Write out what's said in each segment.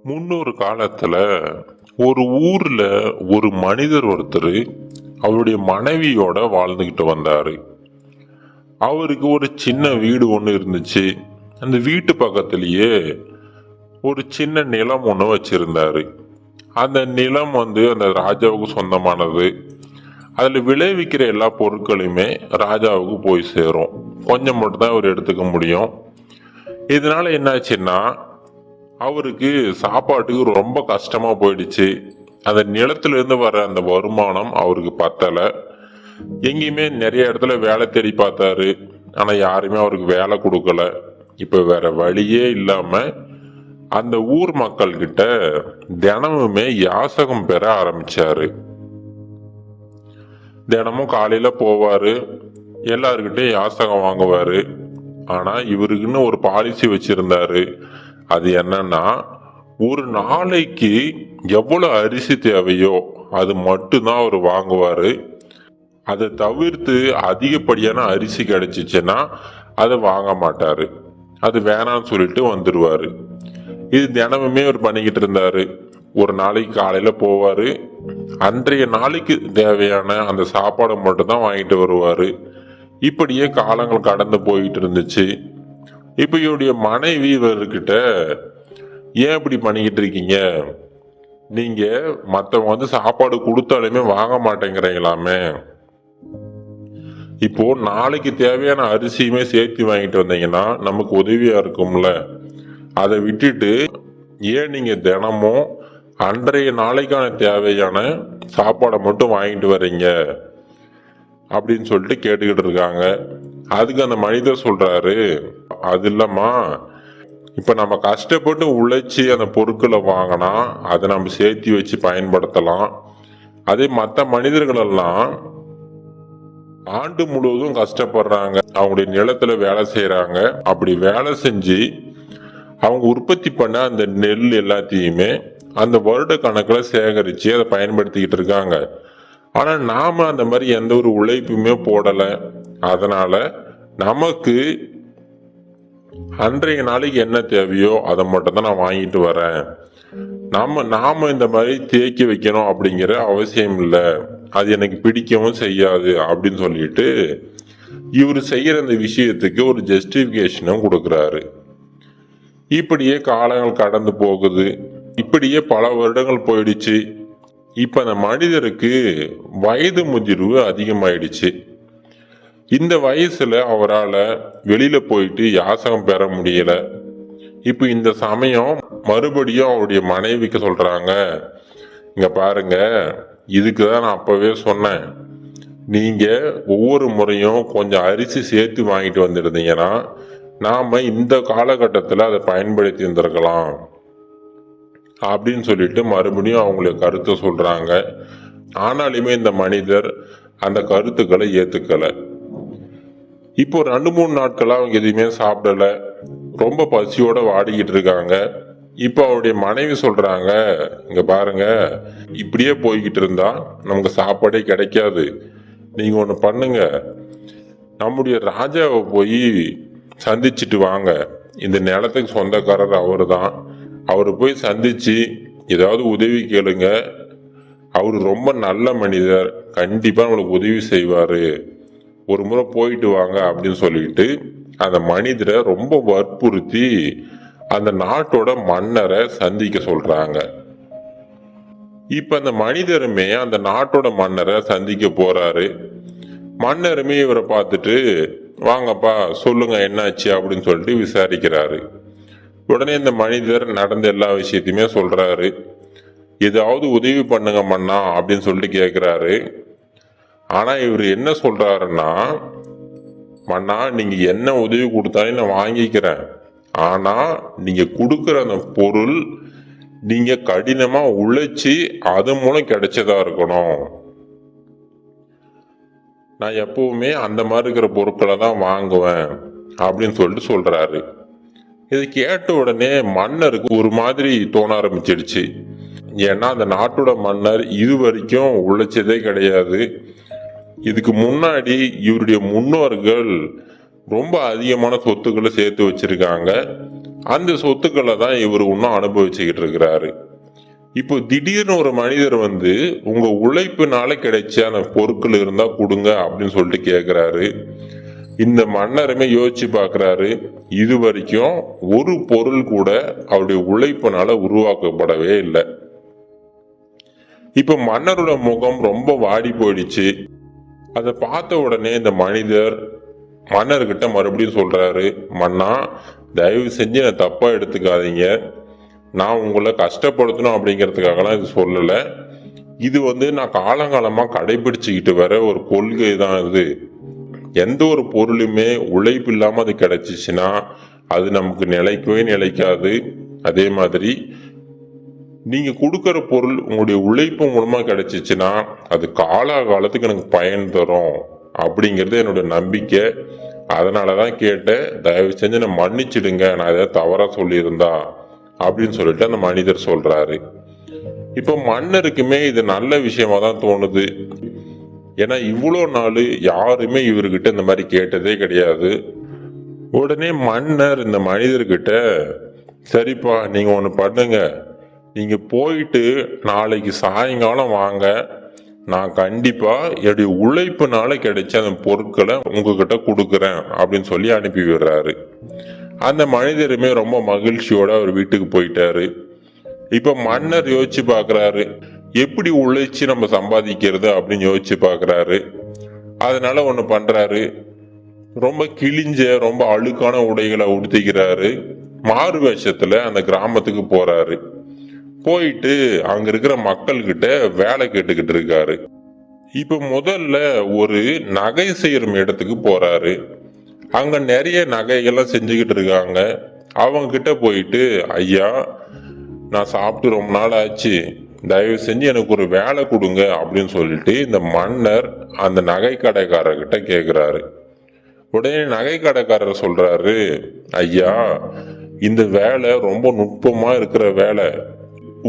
முன்னொரு காலத்துல ஒரு ஊர்ல ஒரு மனிதர் ஒருத்தர் அவருடைய மனைவியோட வாழ்ந்துகிட்டு வந்தாரு. அவருக்கு ஒரு சின்ன வீடு ஒன்று இருந்துச்சு. அந்த வீட்டு பக்கத்திலேயே ஒரு சின்ன நிலம் ஒன்று வச்சிருந்தாரு. அந்த நிலம் அந்த ராஜாவுக்கு சொந்தமானது. அதுல விளைவிக்கிற எல்லா பொருட்களுமே ராஜாவுக்கு போய் சேரும். கொஞ்சம் மட்டும் தான் அவர் எடுத்துக்க முடியும். இதனால என்னாச்சுன்னா அவருக்கு சாப்பாட்டுக்கு ரொம்ப கஷ்டமா போயிடுச்சு. அந்த நிலத்துல இருந்து வர அந்த வருமானம் அவருக்கு பத்தல. எங்கேயுமே நிறைய இடத்துல வேலை தேடி பார்த்தாரு. ஆனா யாருமே அவருக்கு வேலை கொடுக்கல. இப்ப வேற வழியே இல்லாம அந்த ஊர் மக்கள் கிட்ட தினமுமே யாசகம் பெற ஆரம்பிச்சாரு. தினமும் காலையில போவாரு, எல்லார்கிட்டயும் யாசகம் வாங்குவாரு. ஆனா இவருக்குன்னு ஒரு பாலிசி வச்சிருந்தாரு. அது என்னன்னா, ஒரு நாளைக்கு எவ்வளவு அரிசி தேவையோ அது மட்டும்தான் அவர் வாங்குவாரு. அதை தவிர்த்து அதிகப்படியான அரிசி கிடைச்சிச்சுன்னா அதை வாங்க மாட்டாரு. அது வேணாம்னு சொல்லிட்டு வந்துடுவாரு. இது தினமுமே அவர் பண்ணிக்கிட்டு இருந்தாரு. ஒரு நாளைக்கு காலையில போவாரு, அன்றைய நாளைக்கு தேவையான அந்த சாப்பாடை மட்டும் தான் வாங்கிட்டு வருவாரு. இப்படியே காலங்கள் கடந்து போயிட்டு இருந்துச்சு. இப்ப இவருடைய மனைவி இவர்கிட்ட, ஏன் இப்படி பண்ணிக்கிட்டு இருக்கீங்க? நீங்க மத்தவங்க சாப்பாடு கொடுத்தாலுமே வாங்க மாட்டேங்கிறீங்களாமே. இப்போ நாளைக்கு தேவையான அரிசியுமே சேர்த்து வாங்கிட்டு வந்தீங்கன்னா நமக்கு உதவியா இருக்கும்ல. அதை விட்டுட்டு ஏன் நீங்க தினமும் அன்றைய நாளைக்கான தேவையான சாப்பாடை மட்டும் வாங்கிட்டு வர்றீங்க அப்படின்னு சொல்லிட்டு கேட்டுக்கிட்டு இருக்காங்க. அதுக்கு அந்த மனிதர் சொல்றாரு, அது இல்லம்மா, இப்ப நம்ம கஷ்டப்பட்டு உழைச்சி அந்த பொருட்களை வாங்கினா அதை நம்ம சேர்த்து வச்சு பயன்படுத்தலாம். அதே மற்ற மனிதர்கள் எல்லாம் ஆண்டு முழுவதும் கஷ்டப்படுறாங்க, அவங்களுடைய நிலத்துல வேலை செய்யறாங்க. அப்படி வேலை செஞ்சு அவங்க உற்பத்தி பண்ண அந்த நெல் எல்லாத்தையுமே அந்த வருட கணக்குல சேகரிச்சு அதை பயன்படுத்திக்கிட்டு இருக்காங்க. ஆனா நாம அந்த மாதிரி எந்த ஒரு உழைப்புமே போடல. அதனால நமக்கு அன்றைய நாளைக்கு என்ன தேவையோ அதை மட்டும் தான் நான் வாங்கிட்டு வரேன். நாம இந்த மாதிரி தேக்கி வைக்கணும் அப்படிங்கிற அவசியம் இல்லை. அது எனக்கு பிடிக்கவும் செய்யாது அப்படின்னு சொல்லிட்டு இவர் செய்யற அந்த விஷயத்துக்கு ஒரு ஜஸ்டிபிகேஷனும் கொடுக்கறாரு. இப்படியே காலங்கள் கடந்து போகுது. இப்படியே பல வருடங்கள் போயிடுச்சு. இப்ப அந்த மனிதருக்கு வயது முதிர்வு அதிகமாயிடுச்சு. இந்த வயசுல அவரால் வெளியில போயிட்டு யாசகம் பெற முடியல. இப்ப இந்த சமயம் மறுபடியும் அவருடைய மனைவிக்கு சொல்றாங்க, இங்க பாருங்க, இதுக்குதான் நான் அப்பவே சொன்னேன், நீங்க ஒவ்வொரு முறையும் கொஞ்சம் அரிசி சேர்த்து வாங்கிட்டு வந்திருந்தீங்கன்னா நாம இந்த காலகட்டத்தில் அதை பயன்படுத்தி இருந்திருக்கலாம் அப்படின்னு சொல்லிட்டு மறுபடியும் அவங்களுடைய கருத்தை சொல்றாங்க. ஆனாலுமே இந்த மனிதர் அந்த கருத்துக்களை ஏத்துக்கல. இப்போ 2-3 நாட்களா அவங்க எதுவுமே சாப்பிடல, ரொம்ப பசியோட வாடிக்கிட்டு இருக்காங்க. இப்போ அவருடைய மனைவி சொல்றாங்க, இங்க பாருங்க, இப்படியே போய்கிட்டு இருந்தா நமக்கு சாப்பாடே கிடைக்காது. நீங்க ஒண்ணு பண்ணுங்க, நம்முடைய ராஜாவை போய் சந்திச்சுட்டு வாங்க. இந்த நிலத்துக்கு சொந்தக்காரர் அவரு தான். அவரு போய் சந்திச்சு ஏதாவது உதவி கேளுங்க. அவரு ரொம்ப நல்ல மனிதர், கண்டிப்பா நம்மளுக்கு உதவி செய்வாரு. ஒரு முறை போயிட்டு வாங்க அப்படின்னு சொல்லிட்டு அந்த மனிதரை ரொம்ப வற்புறுத்தி அந்த நாட்டோட மன்னரை சந்திக்க சொல்றாங்க. இப்ப அந்த மனிதருமே அந்த நாட்டோட மன்னரை சந்திக்க போறாரு. மன்னருமே இவரை பார்த்துட்டு, வாங்கப்பா சொல்லுங்க என்னாச்சு அப்படின்னு சொல்லிட்டு விசாரிக்கிறாரு. உடனே இந்த மனிதர் நடந்த எல்லா விஷயத்தையுமே சொல்றாரு. ஏதாவது உதவி பண்ணுங்க மன்னா அப்படின்னு சொல்லிட்டு கேட்கிறாரு. ஆனா இவர் என்ன சொல்றாருன்னா, மன்னா நீங்க என்ன உதவி கொடுத்தாலும் நான் வாங்கிக்கிறேன். ஆனா நீங்க கொடுக்கிற அந்த பொருள் நீங்க கடினமா உழைச்சி அது மூலம் கிடைச்சதா இருக்கணும். நான் எப்பவுமே அந்த மாதிரி இருக்கிற பொருட்களை தான் வாங்குவேன் அப்படின்னு சொல்லிட்டு சொல்றாரு. இதை கேட்ட உடனே மன்னருக்கு ஒரு மாதிரி தோண ஆரம்பிச்சிடுச்சு. ஏன்னா அந்த நாட்டோட மன்னர் இது வரைக்கும் உழைச்சதே கிடையாது. இதுக்கு முன்னாடி இவருடைய முன்னோர்கள் ரொம்ப அதிகமான சொத்துக்களை சேர்த்து வச்சிருக்காங்க. அந்த சொத்துக்களை தான் இவர் இன்னும் அனுபவிச்சுக்கிட்டு இருக்கிறாரு. இப்போ திடீர்னு ஒரு மனிதர் வந்து உங்க உழைப்புனால கிடைச்ச அந்த பொருட்கள் இருந்தா கொடுங்க அப்படின்னு சொல்லிட்டு கேட்கிறாரு. இந்த மன்னருமே யோசிச்சு பார்க்கிறாரு. இது வரைக்கும் ஒரு பொருள் கூட அவருடைய உழைப்புனால உருவாக்கப்படவே இல்லை. இப்ப மன்னரோட முகம் ரொம்ப வாடி போயிடுச்சு. அதை பார்த்த உடனே இந்த மனிதர் மன்னர்கிட்ட மறுபடியும் சொல்றாரு, மன்னா தயவு செஞ்சு நான் தப்பா எடுத்துக்காதீங்க. நான் உங்களை கஷ்டப்படுத்தணும் அப்படிங்கிறதுக்காகலாம் இது சொல்லலை. இது வந்து நான் காலங்காலமா கடைபிடிச்சுக்கிட்டு வர ஒரு கொள்கை தான் இது. எந்த ஒரு பொருளுமே உழைப்பு இல்லாம அது கிடைச்சிச்சுன்னா அது நமக்கு நிலைக்கவே நிலைக்காது. அதே மாதிரி நீங்க கொடுக்கற பொருள் உங்களுடைய உழைப்பு மூலமா கிடைச்சிச்சுன்னா அது காலத்துக்கு எனக்கு பயன் தரும் அப்படிங்கிறது என்னோட நம்பிக்கை. அதனாலதான் கேட்டேன். தயவு செஞ்சு நான் மன்னிச்சிடுங்க, நான் ஏதாவது தவறா சொல்லியிருந்தா அப்படின்னு சொல்லிட்டு அந்த மனிதர் சொல்றாரு. இப்ப மன்னருக்குமே இது நல்ல விஷயமா தான் தோணுது. ஏன்னா இவ்வளோ நாள் யாருமே இவர்கிட்ட இந்த மாதிரி கேட்டதே கிடையாது. உடனே மன்னர் இந்த மனிதர்கிட்ட, சரிப்பா நீங்க ஒன்று பண்ணுங்க, நீங்க போயிட்டு நாளைக்கு சாயங்காலம் வாங்க, நான் கண்டிப்பா என்னுடைய உழைப்புனால கிடைச்ச அந்த பொருட்களை உங்ககிட்ட கொடுக்குறேன் அப்படின்னு சொல்லி அனுப்பி விடுறாரு. அந்த மனிதருமே ரொம்ப மகிழ்ச்சியோட அவர் வீட்டுக்கு போயிட்டாரு. இப்ப மன்னர் யோசிச்சு பாக்குறாரு, எப்படி உழைச்சி நம்ம சம்பாதிக்கிறது அப்படின்னு யோசிச்சு பாக்குறாரு. அதனால ஒண்ணு பண்றாரு, ரொம்ப கிழிஞ்ச ரொம்ப அழுக்கான உடைகளை உடுத்திக்கிறாரு. மாறு வேஷத்துல அந்த கிராமத்துக்கு போறாரு. போயிட்டு அங்க இருக்கிற மக்கள் கிட்ட வேலை கேட்டுக்கிட்டு இருக்காரு. இப்ப முதல்ல ஒரு நகை செய்யற இடத்துக்கு போறாரு. அங்க நிறைய நகைகள்லாம் செஞ்சுக்கிட்டு இருக்காங்க. அவங்க கிட்ட போயிட்டு, ஐயா நான் சாப்பிட்டு ரொம்ப நாள் ஆச்சு, தயவு செஞ்சு எனக்கு ஒரு வேலை கொடுங்க அப்படின்னு சொல்லிட்டு இந்த மன்னர் அந்த நகை கடைக்காரர்கிட்ட கேக்குறாரு. உடனே நகை கடைக்காரர் சொல்றாரு, ஐயா இந்த வேலை ரொம்ப நுட்பமா இருக்கிற வேலை,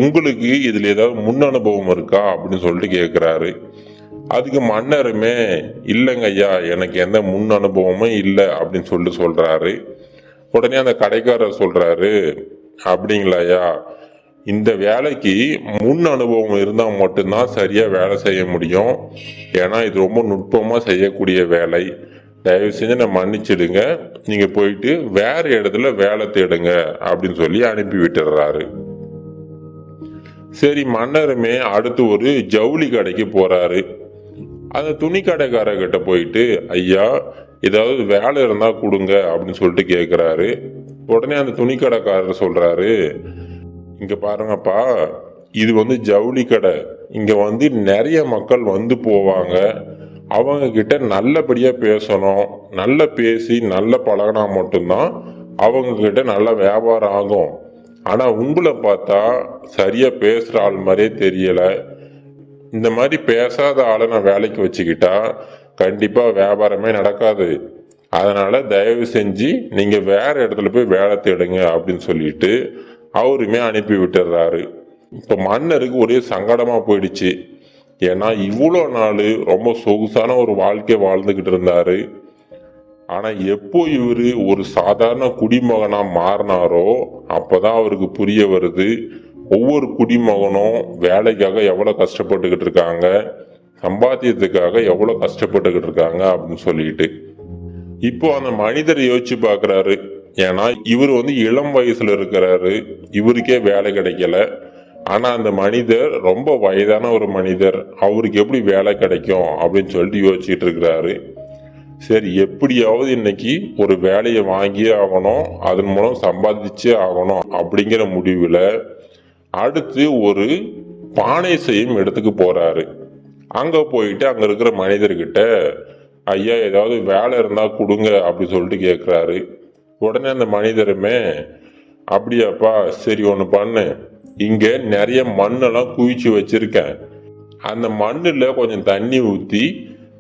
உங்களுக்கு இதுல ஏதாவது முன் அனுபவம் இருக்கா அப்படின்னு சொல்லிட்டு கேக்குறாரு. அதுக்கு மன்னருமே, இல்லைங்க ஐயா எனக்கு எந்த முன் அனுபவமும் இல்லை அப்படின்னு சொல்லிட்டு சொல்றாரு. உடனே அந்த கடைக்காரர் சொல்றாரு, அப்படிங்களா ஐயா, இந்த வேலைக்கு முன் அனுபவம் இருந்தா மட்டும்தான் சரியா வேலை செய்ய முடியும். ஏன்னா இது ரொம்ப நுட்பமா செய்யக்கூடிய வேலை. தயவு செஞ்சு நான் மன்னிச்சிடுங்க, நீங்க போயிட்டு வேற இடத்துல வேலை தேடுங்க அப்படின்னு சொல்லி அனுப்பி விட்டுறாரு. சரி, மன்னருமே அடுத்து ஒரு ஜவுளி கடைக்கு போறாரு. அந்த துணி கடைக்காரர்கிட்ட போயிட்டு, ஐயா ஏதாவது வேலை இருந்தா கொடுங்க அப்படின்னு சொல்லிட்டு கேக்குறாரு. உடனே அந்த துணி கடைக்காரர் சொல்றாரு, இங்க பாருங்கப்பா, இது வந்து ஜவுளி கடை. இங்க வந்து நிறைய மக்கள் வந்து போவாங்க. அவங்க கிட்ட நல்லபடியா பேசணும். நல்ல பேசி நல்ல பழகினா மட்டும்தான் அவங்க கிட்ட நல்ல வியாபாரம் ஆகும். ஆனா உங்களை பார்த்தா சரியா பேசுற ஆள் மாதிரியே தெரியல. இந்த மாதிரி பேசாத ஆளை நான் வேலைக்கு வச்சுக்கிட்டா கண்டிப்பா வியாபாரமே நடக்காது. அதனால தயவு செஞ்சு நீங்க வேற இடத்துல போய் வேலை தேடுங்க அப்படின்னு சொல்லிட்டு அவருமே அனுப்பி விட்டுறாரு. இப்ப மன்னருக்கு ஒரே சங்கடமா போயிடுச்சு. ஏன்னா இவ்வளோ நாள் ரொம்ப சொகுசான ஒரு வாழ்க்கை வாழ்ந்துகிட்டு இருந்தாரு. ஆனா எப்போ இவரு ஒரு சாதாரண குடிமகனா மாறினாரோ அப்பதான் அவருக்கு புரிய வருது, ஒவ்வொரு குடிமகனும் வேலைக்காக எவ்வளவு கஷ்டப்பட்டுக்கிட்டு இருக்காங்க, சம்பாத்தியத்துக்காக எவ்வளவு கஷ்டப்பட்டுக்கிட்டு இருக்காங்க அப்படின்னு சொல்லிட்டு. இப்போ அந்த மனிதர் யோசிச்சு பாக்குறாரு. ஏன்னா இவர் வந்து இளம் வயசுல இருக்கிறாரு, இவருக்கே வேலை கிடைக்கல. ஆனா அந்த மனிதர் ரொம்ப வயதான ஒரு மனிதர், அவருக்கு எப்படி வேலை கிடைக்கும் அப்படின்னு சொல்லிட்டு யோசிச்சுட்டு இருக்கிறாரு. சரி, எப்படியாவது இன்னைக்கு ஒரு வேலையை வாங்கியே ஆகணும், அதன் மூலம் சம்பாதிச்சே ஆகணும் அப்படிங்கிற முடிவுல அடுத்து ஒரு பானை செய்யும் இடத்துக்கு போறாரு. அங்க போயிட்டு அங்க இருக்கிற மனிதர்கிட்ட, ஐயா ஏதாவது வேலை இருந்தா கொடுங்க அப்படி சொல்லிட்டு கேட்கிறாரு. உடனே அந்த மனிதருமே, அப்படியாப்பா, சரி ஒண்ணு பண்ணு, இங்க நிறைய மண்ணெல்லாம் குவிச்சு வச்சிருக்கேன், அந்த மண்ணுல கொஞ்சம் தண்ணி ஊத்தி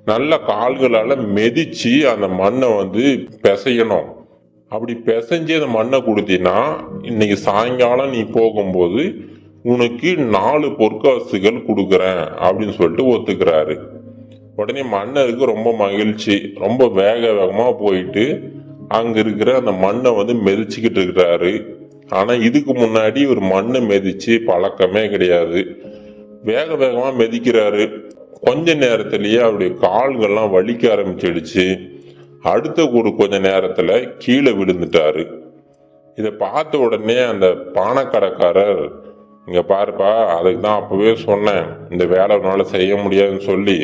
நல்ல கால்களால மிதிச்சு அந்த மண்ணை வந்து பிசையணும். அப்படி பிசைஞ்சு அந்த மண்ணை கொடுத்தீங்கன்னா இன்னைக்கு சாயங்காலம் நீ போகும்போது உனக்கு 4 பொற்காசுகள் கொடுக்குறேன் அப்படின்னு சொல்லிட்டு ஒத்துக்கிறாரு. உடனே மன்னருக்கு ரொம்ப மகிழ்ச்சி. ரொம்ப வேகமா போயிட்டு அங்க இருக்கிற அந்த மண்ணை வந்து மிதிச்சுக்கிட்டு இருக்கிறாரு. ஆனா இதுக்கு முன்னாடி ஒரு மண்ணை மிதிச்சு பழக்கமே கிடையாது. வேக வேகமா மிதிக்கிறாரு. கொஞ்ச நேரத்திலேயே அவருடைய கால்கள்லாம் வலிக்க ஆரம்பிச்சிடுச்சு. அடுத்த கொஞ்ச நேரத்துல கீழே விழுந்துட்டாரு. இதை பார்த்த உடனே அந்த பானக்கடைக்காரர், இங்க பாருப்பா, அதுக்கு தான் அப்பவே சொன்னேன் இந்த வேலை உன்னால செய்ய முடியாதுன்னு சொல்லி.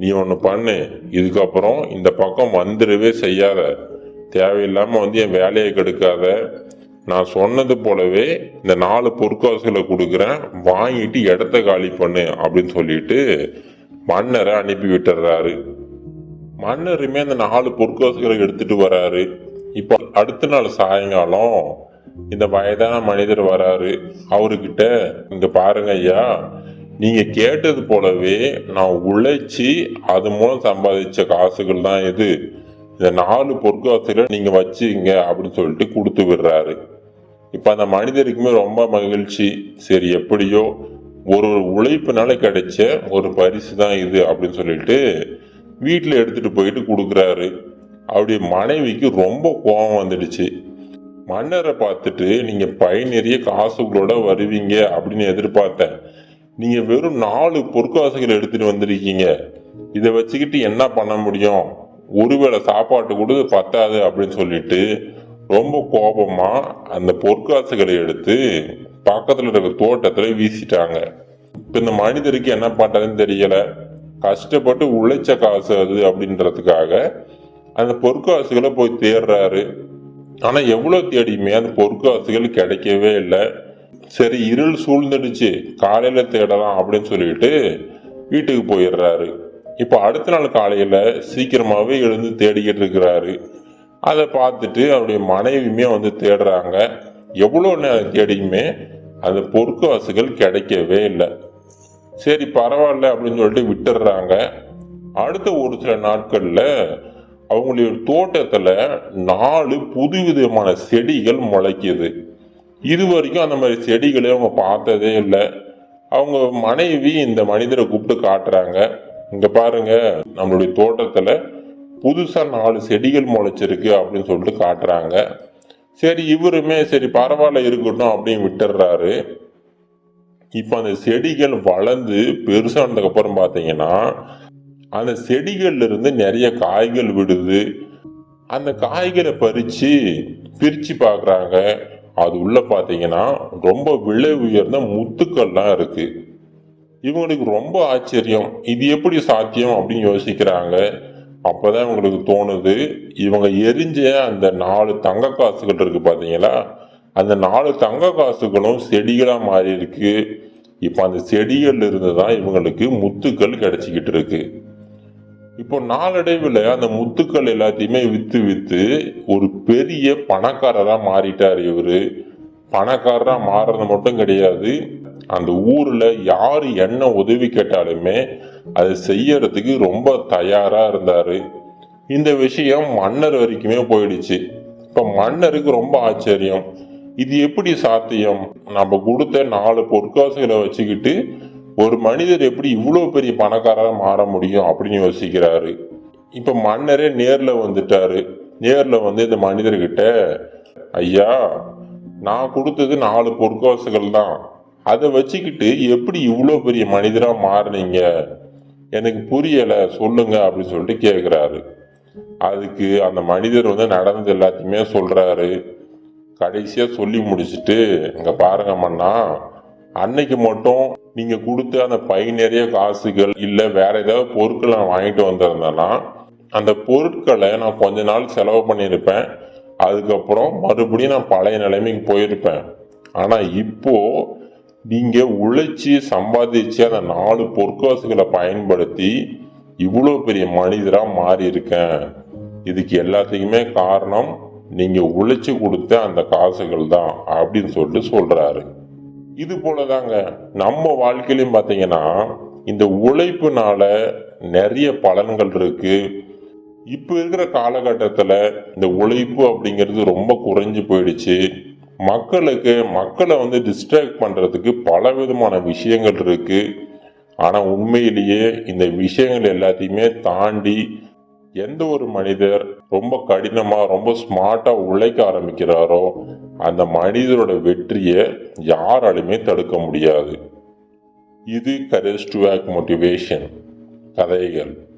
நீ ஒன்று பண்ணு, இதுக்கப்புறம் இந்த பக்கம் வந்துடவே செய்யாத, தேவையில்லாம வந்து என் வேலையை கெடுக்காத, நான் சொன்னது போலவே இந்த 4 பொற்காசுகளை கொடுக்குறேன், வாங்கிட்டு இடத்த காலி பண்ணு அப்படின்னு சொல்லிட்டு மன்னரை அனுப்பி விட்டுறாரு. மன்னருமே அந்த 4 பொற்காசுகளை எடுத்துட்டு வராரு. இப்போ அடுத்த நாள் சாயங்காலம் இந்த வயதான மனிதர் வராரு. அவர்கிட்ட, இங்க பாருங்க ஐயா, நீங்க கேட்டது போலவே நான் உழைச்சி அது மூலம் சம்பாதிச்ச காசுகள் தான் இது. இந்த 4 பொற்காசுகளை நீங்க வச்சுங்க அப்படின்னு சொல்லிட்டு கொடுத்து விடுறாரு. இப்ப அந்த மனிதருக்குமே ரொம்ப மகிழ்ச்சி. சரி, எப்படியோ ஒரு உழைப்புனால கிடைச்ச ஒரு பரிசு தான் இது அப்படின்னு சொல்லிட்டு வீட்டுல எடுத்துட்டு போயிட்டு கொடுக்குறாரு. அவருடைய மனைவிக்கு ரொம்ப கோபம் வந்துடுச்சு. மன்னரை பார்த்துட்டு, நீங்க பை நிறைய காசுகளோட வருவீங்க அப்படின்னு எதிர்பார்த்தேன், நீங்க வெறும் 4 பொற்காசுகளை எடுத்துட்டு வந்திருக்கீங்க, இதை வச்சுக்கிட்டு என்ன பண்ண முடியும், ஒருவேளை சாப்பாட்டு கூட பத்தாது அப்படின்னு சொல்லிட்டு ரொம்ப கோபமா அந்த பொற்காசுகளை எடுத்து பக்கத்துல இருக்க தோட்டத்துல வீசிட்டாங்க. இப்ப இந்த மனிதருக்கு என்ன பண்றதுன்னு தெரியல. கஷ்டப்பட்டு உழைச்ச காசு அது அப்படின்றதுக்காக அந்த பொற்காசுகளை போய் தேடுறாரு. ஆனா எவ்வளவு தேடியுமே அந்த பொற்காசுகள் கிடைக்கவே இல்லை. சரி, இருள் சூழ்ந்துடுச்சு, காலையில தேடலாம் அப்படின்னு சொல்லிட்டு வீட்டுக்கு போயிடுறாரு. இப்ப அடுத்த நாள் காலையில சீக்கிரமாவே எழுந்து தேடிக்கிட்டு இருக்கிறாரு. அதை பார்த்துட்டு அவருடைய மனைவியுமே வந்து தேடுறாங்க. எவ்வளவு நேரம் தேடியுமே அந்த பொற்காசுகள் கிடைக்கவே இல்லை. சரி, பரவாயில்ல அப்படின்னு சொல்லிட்டு விட்டுடுறாங்க. அடுத்த ஒரு சில நாட்கள்ல அவங்களுடைய தோட்டத்துல 4 புதுவிதமான செடிகள் முளைக்குது. இது வரைக்கும் அந்த மாதிரி செடிகளை அவங்க பார்த்ததே இல்லை. அவங்க மனைவி இந்த மனிதரை கூப்பிட்டு காட்டுறாங்க, இங்க பாருங்க, நம்மளுடைய தோட்டத்துல புதுசா 4 செடிகள் முளைச்சிருக்கு அப்படின்னு சொல்லிட்டு காட்டுறாங்க. சரி, இவருமே சரி பரவாயில்ல இருக்கட்டும் அப்படின்னு விட்டுடுறாரு. இப்ப அந்த செடிகள் வளர்ந்து பெருசானதுக்கு அப்புறம் பாத்தீங்கன்னா அந்த செடிகள்ல இருந்து நிறைய காய்கள் விடுது. அந்த காய்களை பிரிச்சு பாக்குறாங்க. அது உள்ள பாத்தீங்கன்னா ரொம்ப விலை உயர்ந்த முத்துக்கள்லாம் இருக்கு. இவங்களுக்கு ரொம்ப ஆச்சரியம், இது எப்படி சாத்தியம் அப்படின்னு யோசிக்கிறாங்க. அப்பதான் இவங்களுக்கு தோணுது, இவங்க எரிஞ்ச அந்த 4 தங்க காசுகள் இருக்கு பாத்தீங்களா, அந்த 4 தங்க காசுகளும் செடிகளா மாறி இருக்கு. இப்ப அந்த செடிகள்ல இருந்துதான் இவங்களுக்கு முத்துக்கள் கிடைச்சிக்கிட்டு இருக்கு. இப்போ நாளடைவில் அந்த முத்துக்கள் எல்லாத்தையுமே வித்து வித்து ஒரு பெரிய பணக்காரரா மாறிட்டார் இவரு. பணக்காரரா மாறுறது மட்டும் கிடையாது, அந்த ஊர்ல யாரு என்ன உதவி கேட்டாலுமே அதை செய்யறதுக்கு ரொம்ப தயாரா இருந்தாரு. இந்த விஷயம் மன்னர் வரைக்குமே போயிடுச்சு. இப்ப மன்னருக்கு ரொம்ப ஆச்சரியம், இது எப்படி சாத்தியம், நம்ம கொடுத்த 4 பொற்காசுகளை வச்சுக்கிட்டு ஒரு மனிதர் எப்படி இவ்வளவு பெரிய பணக்காரரா மாற முடியும் அப்படின்னு யோசிக்கிறாரு. இப்ப மன்னரே நேர்ல வந்துட்டாரு. நேர்ல வந்து இந்த மனிதர்கிட்ட, ஐயா, நான் கொடுத்தது 4 பொற்காசுகள் தான், அதை வச்சுக்கிட்டு எப்படி இவ்வளவு பெரிய மனிதரா மாறினீங்க, எனக்கு புரியல, சொல்லுங்க அப்படின்னு சொல்லிட்டு கேக்குறாரு. அதுக்கு அந்த மனிதர் வந்து நடந்தது எல்லாத்தையுமே சொல்றாரு. கடைசியா சொல்லி முடிச்சுட்டு, இங்க பாருங்க மன்னா, அன்னைக்கு மட்டும் நீங்க கொடுத்த அந்த பை நிறைய காசுகள் இல்ல வேற ஏதாவது பொருட்கள் நான் வாங்கிட்டு வந்திருந்தேன்னா அந்த பொருட்களை நான் கொஞ்ச நாள் செலவு பண்ணியிருப்பேன், அதுக்கப்புறம் மறுபடியும் நான் பழைய நிலைமைக்கு போயிருப்பேன். ஆனா இப்போ நீங்க உழைச்சி சம்பாதிச்சு அந்த 4 பொற்காசுகளை பயன்படுத்தி இவ்வளவு பெரிய மனிதரா மாறி இருக்கேன். இதுக்கு எல்லாத்துக்குமே காரணம் நீங்க உழைச்சு கொடுத்த அந்த காசுகள் தான் அப்படின்னு சொல்லிட்டு சொல்றாரு. இது போலதாங்க நம்ம வாழ்க்கையிலும் பாத்தீங்கன்னா இந்த உழைப்புனால நிறைய பலன்கள் இருக்கு. இப்ப இருக்கிற காலகட்டத்துல இந்த உழைப்பு அப்படிங்கிறது ரொம்ப குறைஞ்சு போயிடுச்சு. மக்களை வந்து டிஸ்ட்ராக்ட் பண்றதுக்கு பல விதமான விஷயங்கள் இருக்கு. ஆனா உண்மையிலேயே இந்த விஷயங்கள் எல்லாத்தையுமே தாண்டி எந்த ஒரு மனிதர் ரொம்ப கடினமாக ரொம்ப ஸ்மார்ட்டாக உழைக்க ஆரம்பிக்கிறாரோ அந்த மனிதரோட வெற்றியை யாராலுமே தடுக்க முடியாது. இது கரேஜ் டு ஆக்ட் மோட்டிவேஷன் கதைகள்.